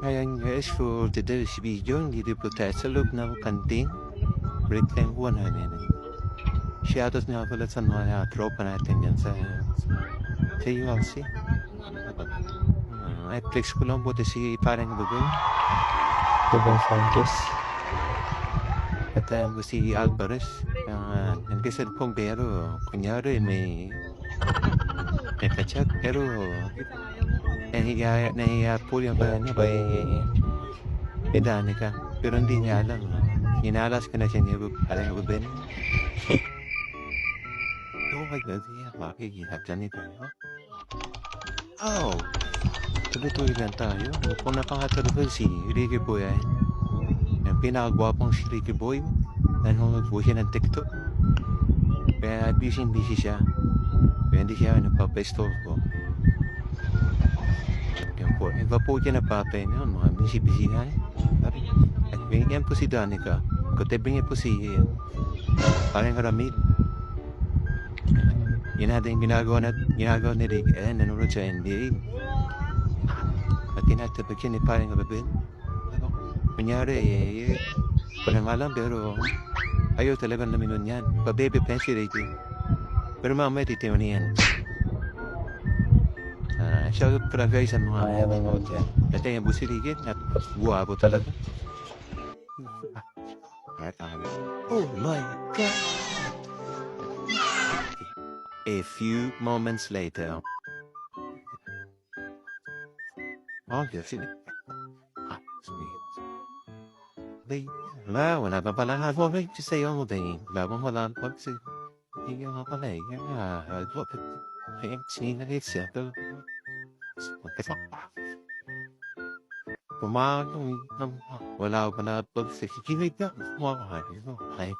Ayan guys, for today's video, dito po tayo sa loob ng kanting break time 1 namin. Shoutout nga pala sa mga tropa natin dyan sa ULC. Netflix ko lang buti si parang Bugong. Bugong Sanchez. At si Alvarez. Nagkasal pong pero kunyari may kachat pero nahiya po yung ba niya ba Danica. Pero hindi niya alam. Hinalas ka na siya ni parang Ruben. Oh my God, makikita dyan ito. Oh! Tuloy-tuloy lang tayo. Kung napangatalo si Ricky Boy ay yung pinakagwapong si Ricky Boy. Nanonood po siya ng TikTok. Kaya busy siya. Kaya hindi siya nagpapestol ko. Yan po. Iba po siya napapay na mga busy na. At ganyan po si Danica. Katabi niya po si parang Ramil. Yan natin ginagawa ni Rick. Nanonood sa NBA. At tinatabag siya ni parang Ramil. Kunyari, walang alam pero ayaw talagang luminon yan. Pa-baby pen si Ricky. Pero mamaya titiyo na yan. Shoutout pala guys sa mga Manood yan. dati yung busi Ricky at guwapo talaga. Oh my God! A few moments later. Oh, yes. Wala pa pala ako sa iyo mo din. Wala pa kasi hindi nga pala eh. Sinalisa ito. Wala pa na pag-sikinig ka. Ay,